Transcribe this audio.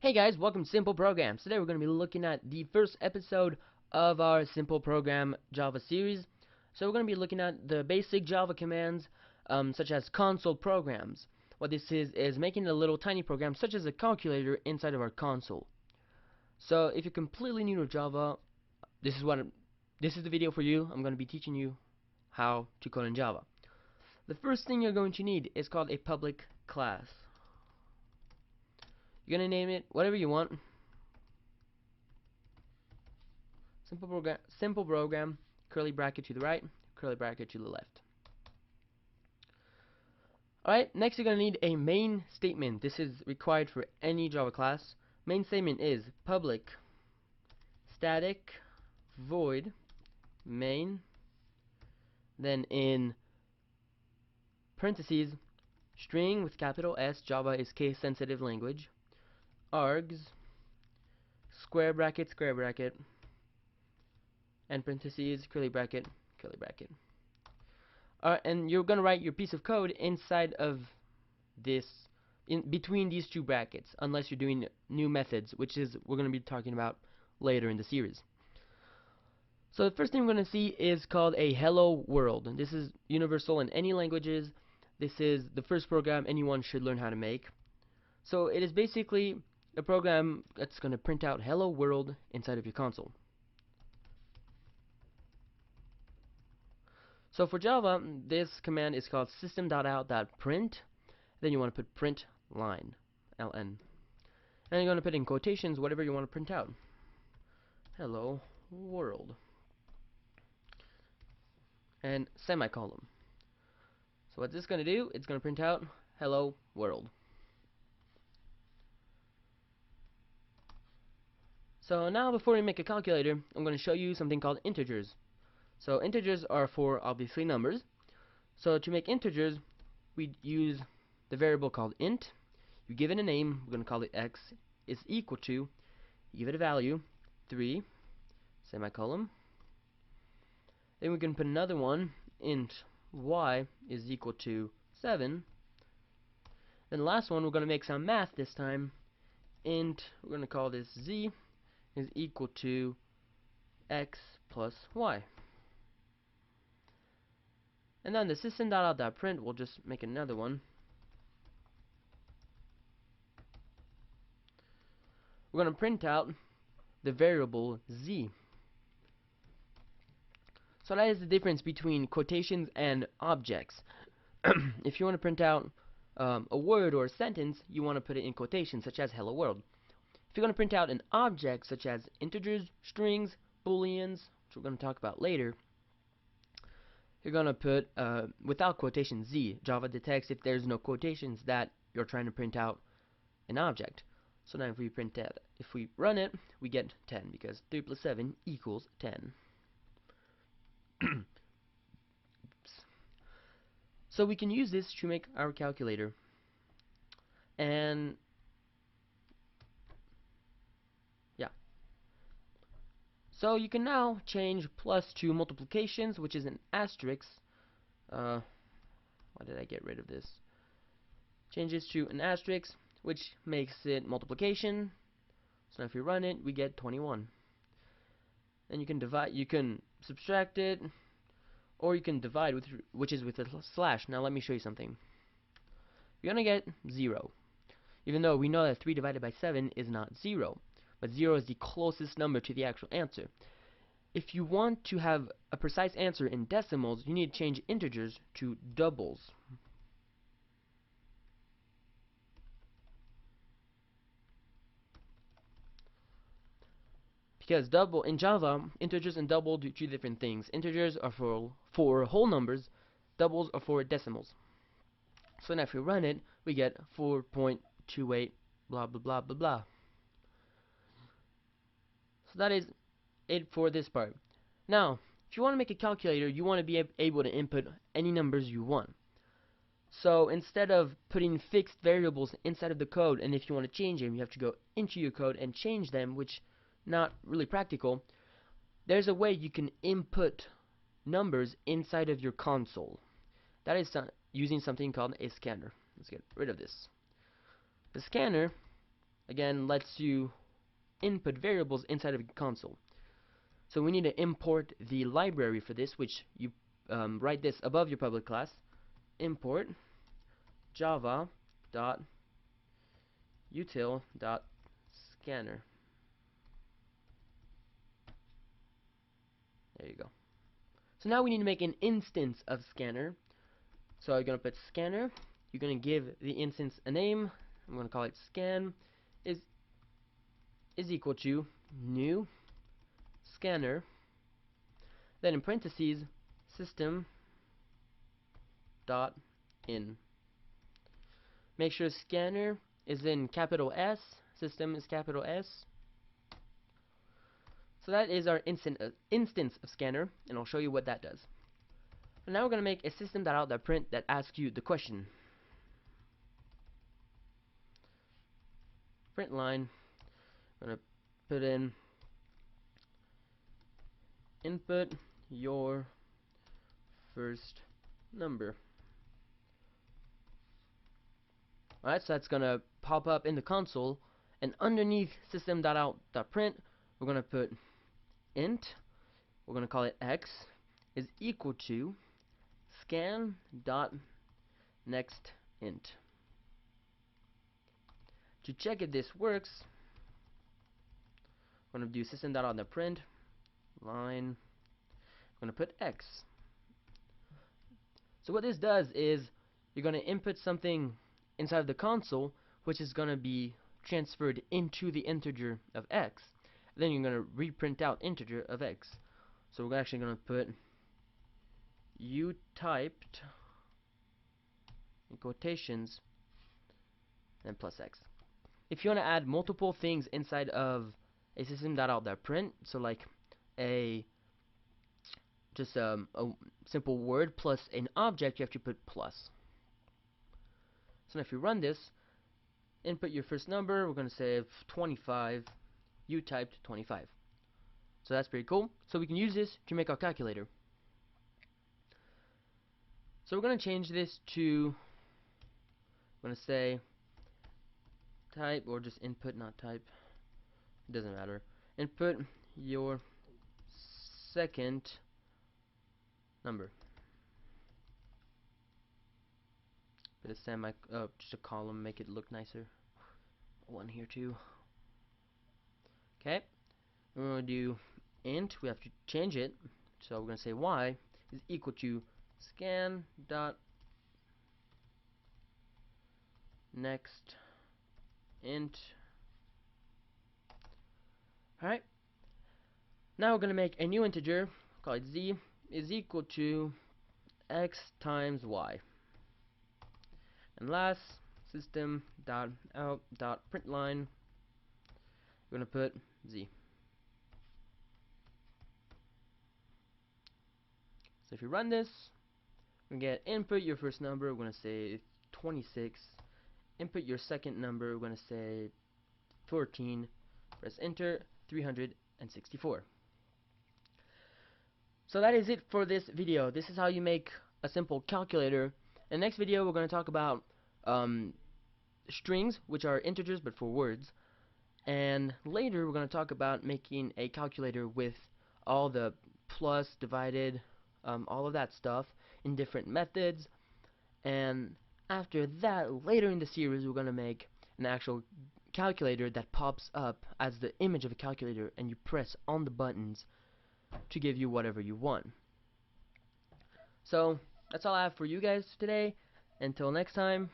Hey guys, welcome to Simple Programs. Today we're going to be looking at the first episode of our Simple Program Java series. So we're going to be looking at the basic Java commands such as console programs. What this is making a little tiny program such as a calculator inside of our console. So if you're completely new to Java, this is the video for you. I'm going to be teaching you how to code in Java. The first thing you're going to need is called a public class. You're going to name it whatever you want. Simple program, curly bracket to the right, curly bracket to the left. Alright, next you're going to need a main statement. This is required for any Java class. Main statement is public static void main, then in parentheses string with capital S. Java is case sensitive language, args, square bracket, and parentheses, curly bracket, curly bracket. And you're going to write your piece of code inside of this, in between these two brackets, unless you're doing new methods, which is we're going to be talking about later in the series. So the first thing we're going to see is called a hello world, and this is universal in any languages. This is the first program anyone should learn how to make. So it is basically a program that's going to print out hello world inside of your console. So for Java, this command is called system.out.print. Then you want to put print line, ln. And you're going to put in quotations whatever you want to print out. Hello world. And semicolon. So what this is going to do, it's going to print out hello world. So now before we make a calculator, I'm going to show you something called integers. So integers are for obviously numbers. So to make integers, we use the variable called int. You give it a name, we're going to call it x is equal to, you give it a value, 3, semicolon. Then we can put another one, int y is equal to 7. Then the last one, we're going to make some math this time. Int, we're going to call this z is equal to x plus y. And then the system.out.print, we'll just make another one. We're going to print out the variable z. So that is the difference between quotations and objects. If you want to print out a word or a sentence, you want to put it in quotations, such as hello world. If you're going to print out an object, such as integers, strings, booleans, which we're going to talk about later, you're going to put, without quotations, z. Java detects if there's no quotations that you're trying to print out an object. So now if we print that, if we run it, we get 10, because 3 plus 7 equals 10. So we can use this to make our calculator. And yeah. So you can now change plus to multiplications, which is an asterisk. Why did I get rid of this? Change this to an asterisk, which makes it multiplication. So now if you run it, we get 21. And you can divide, you can subtract it, or you can divide with, which is with a slash. Now let me show you something. You're gonna get 0, even though we know that 3 divided by 7 is not 0, but 0 is the closest number to the actual answer. If you want to have a precise answer in decimals, you need to change integers to doubles. Because double in Java, integers and double do two different things. Integers are for whole numbers, doubles are for decimals. So now if we run it, we get 4.28 blah blah blah blah blah. So that is it for this part. Now, if you want to make a calculator, you want to be able to input any numbers you want. So instead of putting fixed variables inside of the code, and if you want to change them, you have to go into your code and change them, which not really practical. There's a way you can input numbers inside of your console. That is using something called a scanner. Let's get rid of this. The scanner again lets you input variables inside of a console. So we need to import the library for this, which you write this above your public class. Import java dot util dot scanner. There you go. So now we need to make an instance of scanner. So you're going to put scanner. You're going to give the instance a name. I'm going to call it scan is equal to new scanner. Then in parentheses system dot in. Make sure scanner is in capital S, system is capital S. So that is our instance of scanner, and I'll show you what that does. So now we're going to make a system.out.print that asks you the question. Print line, I'm going to put in input your first number. Alright, so that's going to pop up in the console, and underneath system.out.print, we're going to put int, we're going to call it x, is equal to scan.nextInt. To check if this works, we're going to do system.out.print, line, we're going to put x. So what this does is, you're going to input something inside of the console, which is going to be transferred into the integer of x. Then you're going to reprint out integer of x. So we're actually going to put you typed in quotations and plus x. If you want to add multiple things inside of a system.out.print, so like just a simple word plus an object, you have to put plus. So now if you run this, input your first number, we're going to say 25, you typed 25. So that's pretty cool. So we can use this to make our calculator. So we're going to change this to, I'm going to say type, or just input, not type, it doesn't matter. Input your second number. Put a just a column, make it look nicer. One here too. Okay. We're going to do int, we have to change it. So we're going to say y is equal to scan dot next int. Alright. Now we're going to make a new integer, call it z, is equal to x times y. And last, system.out.println, we're going to put z. So if you run this, we get input your first number, we're going to say 26. Input your second number, we're going to say 14. Press enter, 364. So that is it for this video. This is how you make a simple calculator. In the next video, we're going to talk about strings, which are integers but for words. And later, we're going to talk about making a calculator with all the plus, divided, all of that stuff in different methods. And after that, later in the series, we're going to make an actual calculator that pops up as the image of a calculator, and you press on the buttons to give you whatever you want. So that's all I have for you guys today. Until next time.